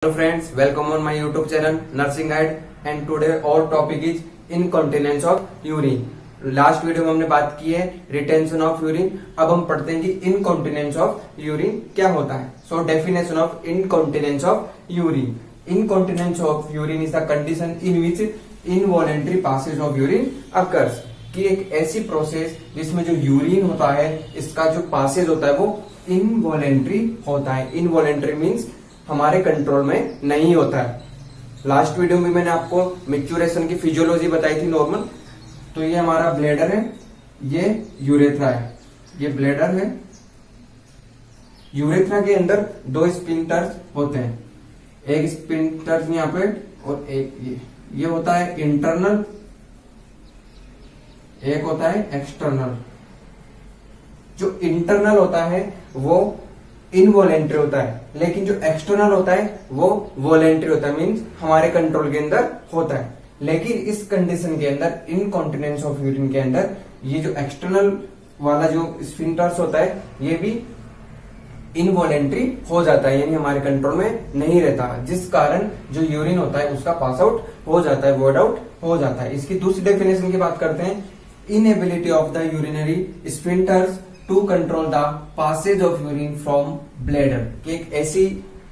Hello friends, welcome on my YouTube channel Nursing Guide and today our topic is incontinence of urine. Last video में हमने बात की है retention of urine. अब हम पढ़ते हैं कि इनकॉन्टिनेंस ऑफ यूरिन क्या होता है। So definition of incontinence of urine. Incontinence of urine is the condition in which involuntary passage of urine occurs, कि एक ऐसी प्रोसेस जिसमें जो यूरिन होता है इसका जो पासेज होता है वो इनवॉलेंटरी होता है। इनवॉलेंटरी मीन्स हमारे कंट्रोल में नहीं होता है। लास्ट वीडियो में मैंने आपको मैच्योरेशन की फिजियोलॉजी बताई थी नॉर्मल। तो ये हमारा ब्लैडर है, ये यूरेथ्रा है, ये ब्लैडर है। यूरेथ्रा के अंदर दो स्पिंटर्स होते हैं, एक स्पिंटर यहाँ पे और एक ये होता है इंटरनल, एक होता है एक्सटर्नल। जो इंटरनल होता है वो इनवॉलेंट्री होता है, लेकिन जो एक्सटर्नल होता है वो वॉलेंट्री होता है, मीन्स हमारे कंट्रोल के अंदर होता है। लेकिन इस कंडीशन के अंदर इनकॉन्टिनेंस ऑफ यूरिन के अंदर ये जो एक्सटर्नल वाला जो स्फिंक्टर्स होता है ये भी इनवॉलेंट्री हो जाता है, यानी हमारे कंट्रोल में नहीं रहता, जिस कारण जो यूरिन होता है उसका पास आउट हो जाता है, वॉर्ड आउट हो जाता है। इसकी दूसरी डेफिनेशन की बात करते हैं, inability of the urinary sphincters to control the passage of urine from bladder. कि एक ऐसी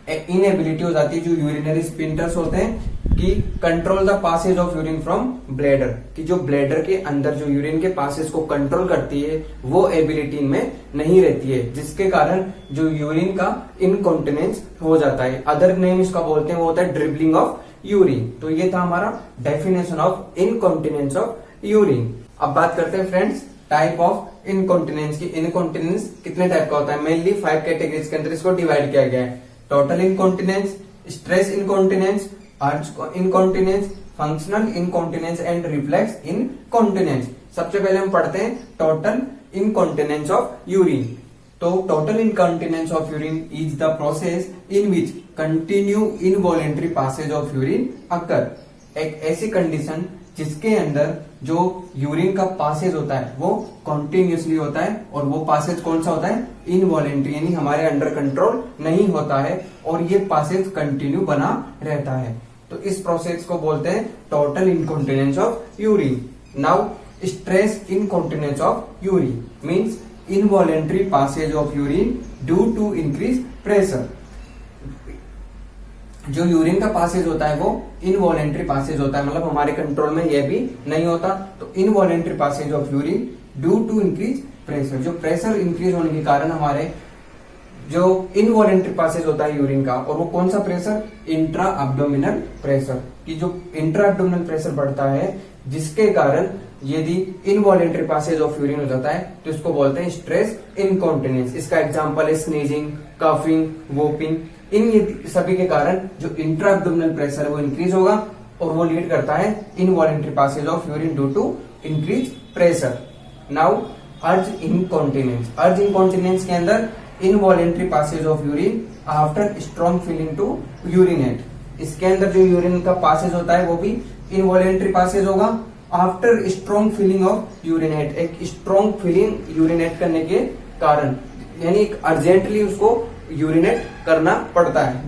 इनएबिलिटी हो जाती है जो यूरिनरी स्फिंक्टर्स होते हैं कि control the passage of urine from bladder, कि जो ब्लैडर के अंदर जो यूरिन के पासेज को कंट्रोल करती है वो एबिलिटी में नहीं रहती है, जिसके कारण जो यूरिन का इनकॉन्टिनेंस हो जाता है। अदर नेम इसका बोलते हैं वो होता है ड्रिबलिंग ऑफ यूरिन। तो ये था हमारा definition of incontinence of urine. अब बात करते हैं फ्रेंड्स टाइप ऑफ इनकॉन्टिनेंस की। इनकॉन्टिनेंस कितने टाइप का होता है? मेनली 5 कैटेगरीज के अंदर इसको डिवाइड किया गया है। Total incontinence, stress incontinence, urge incontinence, functional incontinence and reflex incontinence. सबसे पहले हम पढ़ते हैं टोटल इनकॉन्टिनेंस ऑफ यूरिन। तो total incontinence of urine is the process in which continue involuntary passage of urine occur. एक ऐसी कंडीशन जिसके अंदर जो यूरिन का पासेज होता है वो कॉन्टिन्यूसली होता है, और वो पासेज कौन सा होता है? इनवॉलेंटरी, यानी हमारे अंडर कंट्रोल नहीं होता है और ये पासेज कंटिन्यू बना रहता है। तो इस प्रोसेस को बोलते हैं total incontinence of urine. Now stress incontinence of urine means involuntary passage of urine due to increase pressure. जो यूरिन का पासेज होता है वो इनवॉलेंटरी पासेज होता है, मतलब हमारे कंट्रोल में ये भी नहीं होता। तो involuntary passage of urine due to increase pressure, जो प्रेशर इंक्रीज होने के कारण हमारे जो इनवॉलेंटरी पासेज होता है यूरिन का, और वो कौन सा प्रेशर? Intra abdominal pressure. कि जो इंट्रा अब्डोमिनल प्रेशर बढ़ता है जिसके कारण यदि इनवॉलेंटरी पासेज ऑफ यूरिन हो जाता है तो इसको बोलते हैं स्ट्रेस इनकॉन्टिनेंस। इसका एग्जांपल है स्नीजिंग, कफिंग, वोपिंग। इन सभी के कारण जो इंट्रा अब्डोमिनल प्रेशर है वो इंक्रीज होगा और वो लीड करता है involuntary passage of urine due to increase pressure. Now urge incontinence. Urge incontinence के अंदर involuntary passage of urine after strong feeling to urinate. इसके अंदर जो यूरिन का पासेज होता है वो भी इनवॉलेंटरी पासेज होगा after strong feeling of urinate. एक स्ट्रॉन्ग फीलिंग यूरिनेट करने के कारण, यानी अर्जेंटली उसको यूरिनेट करना पड़ता है।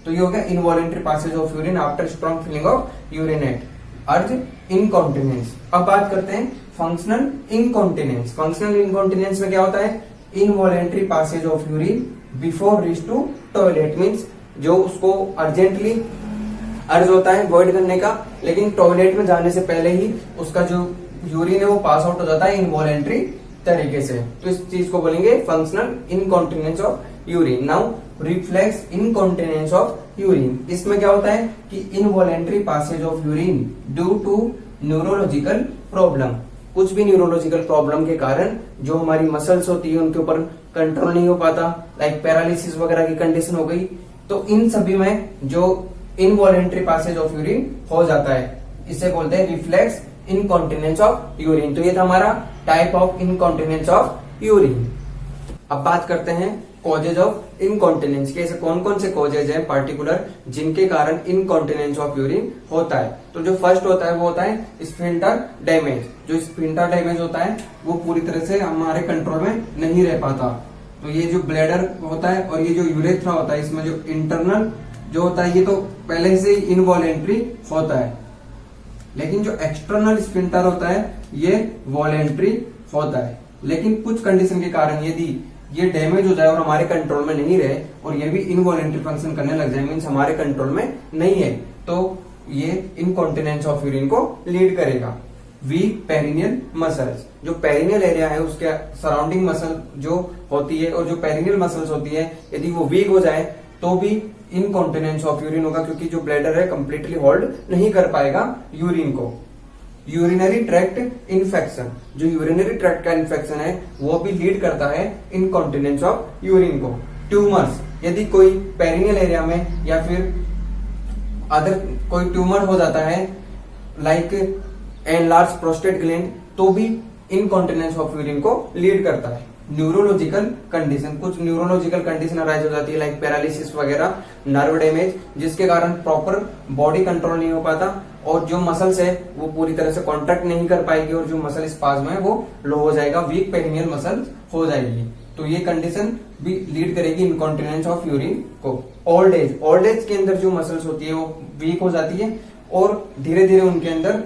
तो ये हो गया involuntary passage of urine after strong feeling of urinate, urge incontinence. अब बात करते हैं फंक्शनल इनकॉन्टिनेंस। फंक्शनल इनकॉन्टिनेंस में क्या होता है? Involuntary passage of urine before reach to toilet means जो उसको अर्जेंटली अर्ज होता है वॉइड करने का, लेकिन टॉयलेट में जाने से पहले ही उसका जो यूरिन है वो पास आउट हो जाता है इनवॉलेंटरी तरीके से। तो इस चीज को बोलेंगे functional incontinence of urine. Now reflex incontinence of urine. इसमें क्या होता है कि involuntary passage of urine due to neurological problem. कुछ भी न्यूरोलॉजिकल प्रॉब्लम के कारण जो हमारी मसल्स होती है उनके ऊपर कंट्रोल नहीं हो पाता, लाइक पैरालिसिस वगैरह की कंडीशन हो गई, तो इन सभी में जो इनवॉलेंटरी पासेज ऑफ यूरिन हो जाता है इसे बोलते हैं रिफ्लेक्स इनकॉन्टिनेंस ऑफ यूरिन। तो ये था हमारा type of incontinence of urine. अब बात करते हैं कॉजेज ऑफ इनकॉन्टिनेंस के। ऐसे कौन कौन से कॉजेज हैं पार्टिकुलर जिनके कारण इनकॉन्टिनेंस ऑफ यूरिन होता है? तो जो फर्स्ट होता है वो होता है स्फिंक्टर डैमेज। जो स्फिंक्टर डैमेज होता है वो पूरी तरह से हमारे कंट्रोल में नहीं रह पाता। तो ये जो ब्लैडर होता है और ये जो यूरेथ्रा होता है इसमें जो इंटरनल जो होता है ये तो पहले से ही इनवॉलेंट्री होता है, लेकिन जो एक्सटर्नल स्फिंक्टर होता है ये वॉलेंट्री होता है। लेकिन कुछ कंडीशन के कारण यदि ये डैमेज हो जाए और हमारे कंट्रोल में नहीं रहे और ये भी इनवॉलेंट्री फंक्शन करने लग जाए, मीन्स हमारे कंट्रोल में नहीं है, तो ये इनकॉन्टिनेंस ऑफ यूरिन को लीड करेगा। वीक पेरिनियल मसल्स, जो पेरिनियल एरिया है उसके सराउंडिंग मसल जो होती है और जो पेरिनियल मसल्स होती है, यदि वो वीक हो जाए तो भी इनकॉन्टिनेंस ऑफ यूरिन होगा, क्योंकि जो ब्लैडर है कंप्लीटली होल्ड नहीं कर पाएगा यूरिन को। यूरिनरी ट्रैक्ट इन्फेक्शन, जो यूरिनरी ट्रैक्ट का इन्फेक्शन है वो भी लीड करता है इनकॉन्टिनेंस ऑफ यूरिन को। ट्यूमर्स, यदि कोई पेरिनियल एरिया में या फिर अदर कोई ट्यूमर हो जाता है लाइक एनलार्ज प्रोस्टेट ग्लैंड, तो भी इनकॉन्टिनेंस ऑफ यूरिन को लीड करता है। न्यूरोलॉजिकल कंडीशन, कुछ न्यूरोलॉजिकल कंडीशन अराइज हो जाती है लाइक पैरालिसिस वगैरह, नर्व डैमेज, जिसके कारण प्रॉपर बॉडी कंट्रोल नहीं हो पाता और जो मसल्स है वो पूरी तरह से कॉन्ट्रैक्ट नहीं कर पाएगी और जो मसल स्पाज्म है वो लो हो जाएगा, वीक पेरिनियल मसल हो जाएगी। तो ये कंडीशन भी लीड करेगी इनकॉन्टिनेंस ऑफ यूरिन को। ओल्ड एज, ओल्ड एज के अंदर जो मसल्स होती है वो वीक हो जाती है और धीरे धीरे उनके अंदर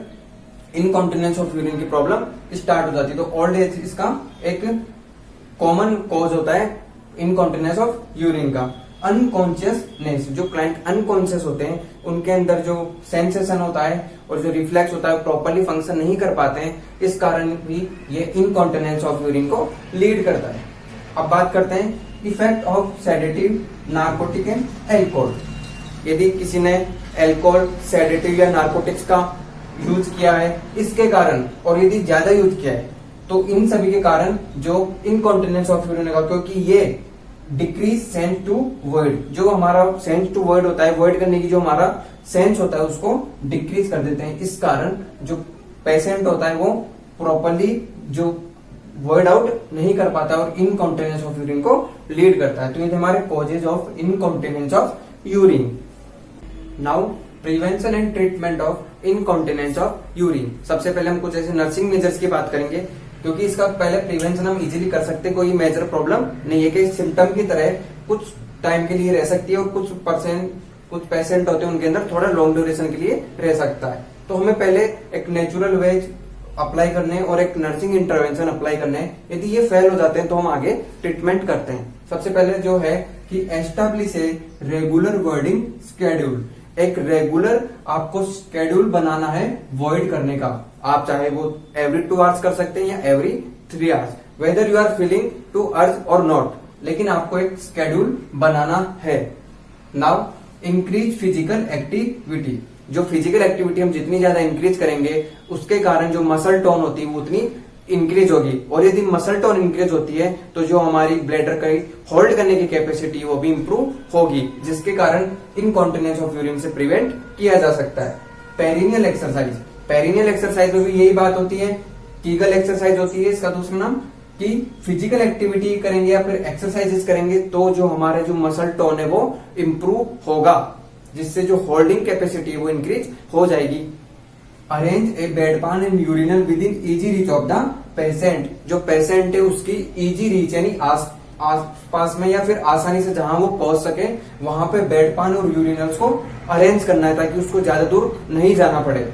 इनकॉन्टिनेंस ऑफ यूरिन की प्रॉब्लम स्टार्ट हो जाती है। तो ओल्ड एज इसका एक कॉमन कॉज होता है इनकॉन्टिनेंस ऑफ यूरिन का। अनकॉन्शियसनेस, जो क्लाइंट अनकॉन्शियस होते हैं उनके अंदर जो सेंसेशन होता है और जो रिफ्लेक्स होता है प्रॉपरली फंक्शन नहीं कर पाते हैं, इस कारण भी ये इनकॉन्टिनेंस ऑफ यूरिन को लीड करता है। अब बात करते हैं effect of sedative, narcotic and alcohol. यदि किसी ने एल्कोहल, सेडेटिव या नार्कोटिक्स का यूज किया है इसके कारण, और यदि ज्यादा यूज किया है, तो इन सभी के कारण जो इनकॉन्टिनेंस ऑफ यूरिन होगा, क्योंकि ये डिक्रीज सेंस टू वर्ड, जो हमारा सेंस टू वर्ड होता है, वर्ड करने की जो हमारा सेंस होता है उसको डिक्रीज कर देते हैं। इस कारण जो पेशेंट होता है वो प्रॉपरली जो वर्ड आउट नहीं कर पाता और इनकॉन्टिनेंस ऑफ यूरिन को लीड करता है। तो ये हमारे causes of incontinence of urine. Now prevention and treatment of incontinence of urine. सबसे पहले हम कुछ ऐसे नर्सिंग मेजर्स की बात करेंगे, क्योंकि इसका पहले प्रिवेंशन हम इजीली कर सकते हैं, कोई मेजर प्रॉब्लम नहीं है कि सिम्टम की तरह कुछ टाइम के लिए रह सकती है और कुछ पेशेंट होते हैं उनके अंदर थोड़ा लॉन्ग ड्यूरेशन के लिए रह सकता है। तो हमें पहले एक नेचुरल वेज अप्लाई करने और एक नर्सिंग इंटरवेंशन अप्लाई करने हैं। यदि ये फेल हो जाते हैं तो हम आगे ट्रीटमेंट करते हैं। सबसे पहले जो है कि establish a regular wording schedule, एक रेगुलर आपको स्केड्यूल बनाना है वॉइड करने का। आप चाहे वो एवरी 2 आवर्स कर सकते हैं या every 3 hours, whether you are feeling to urge और नॉट, लेकिन आपको एक स्केड्यूल बनाना है। नाउ इंक्रीज फिजिकल एक्टिविटी, जो फिजिकल एक्टिविटी हम जितनी ज्यादा इंक्रीज करेंगे उसके कारण जो मसल टोन होती है वो उतनी इंक्रीज होगी, और यदि मसल टोन इंक्रीज होती है तो जो हमारी ब्लैडर का होल्ड करने की कैपेसिटी वो भी इंप्रूव होगी, जिसके कारण इनकॉन्टिनेंस ऑफ यूरिन से प्रिवेंट किया जा सकता है। पेरिनियल एक्सरसाइज, पेरिनियल एक्सरसाइज में भी यही बात होती है, कीगल एक्सरसाइज होती है इसका दूसरा नाम, कि फिजिकल एक्टिविटी करेंगे या फिर एक्सरसाइजेस करेंगे तो जो हमारे जो मसल टोन है वो इंप्रूव होगा, जिससे जो होल्डिंग कैपेसिटी है वो इंक्रीज हो जाएगी। Arrange a bedpan and urinal within easy reach of the patient, जो पेशेंट है उसकी इजी रीच यानी आसपास में या फिर आसानी से जहां वो पहुंच सके वहां पे बेडपान और यूरिनल्स को अरेंज करना है ताकि उसको ज्यादा दूर नहीं जाना पड़े।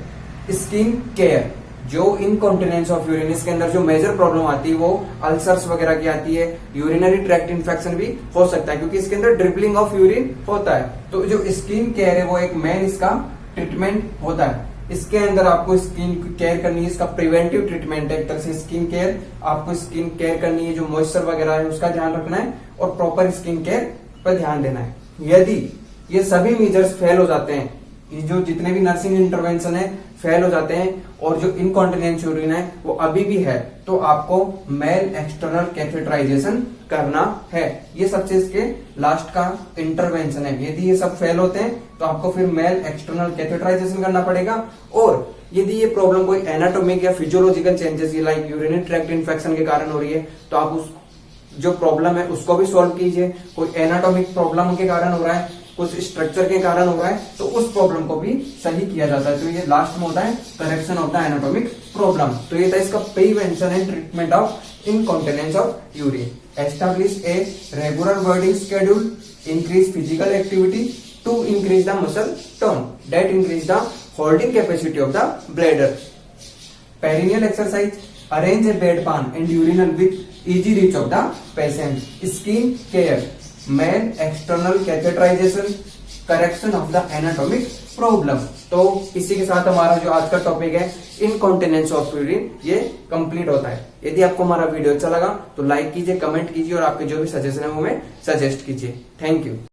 स्किन केयर, जो इनकॉन्टिनेंस ऑफ यूरिन, इसके अंदर जो मेजर प्रॉब्लम आती है वो अल्सर्स वगैरह की आती है, यूरिनरी ट्रैक्ट इन्फेक्शन भी हो सकता है क्योंकि इसके अंदर ड्रिबलिंग ऑफ यूरिन होता है। तो जो स्किन केयर है वो एक मेन इसका ट्रीटमेंट होता है। इसके अंदर आपको स्किन केयर करनी है, इसका प्रिवेंटिव ट्रीटमेंट है एक तरह से स्किन केयर, आपको स्किन केयर करनी है, जो मॉइस्चर वगैरह है उसका ध्यान रखना है और प्रॉपर स्किन केयर पर ध्यान देना है। यदि ये सभी मेजर्स फेल हो जाते हैं, ये जो जितने भी नर्सिंग इंटरवेंशन है फेल हो जाते हैं और जो इनकॉन्टिनेंस यूरिन है वो अभी भी है, तो आपको मेल एक्सटर्नल कैथेटराइजेशन करना है। ये सबसे इसके लास्ट का इंटरवेंशन है। यदि ये सब फेल होते हैं तो आपको फिर मेल एक्सटर्नल कैथेटराइजेशन करना पड़ेगा, और यदि ये प्रॉब्लम कोई एनाटॉमिक या physiological changes like urinary tract infection के कारण हो रही है तो आप उस जो प्रॉब्लम है उसको भी सॉल्व कीजिए। कोई एनाटॉमिक प्रॉब्लम के कारण हो रहा है, कुछ स्ट्रक्चर के कारण हो रहा है, तो उस प्रॉब्लम को भी सही किया जाता है। तो ये लास्ट में होता है correction of the anatomic problem. तो ये था इसका prevention and treatment of incontinence of urine. Establish a regular wording schedule, increase physical activity, to increase the muscle tone that increase the holding capacity of the bladder. Perineal exercise. Arrange a bedpan and urinal with easy reach of the patient. Skin care. Male external catheterization. Correction of the anatomic problem. तो इसी के साथ हमारा जो आज का topic है incontinence of urine ये कंप्लीट होता है। यदि आपको हमारा वीडियो अच्छा लगा तो लाइक कीजिए, कमेंट कीजिए और आपके जो भी सजेशन है वो हमें सजेस्ट कीजिए। Thank you.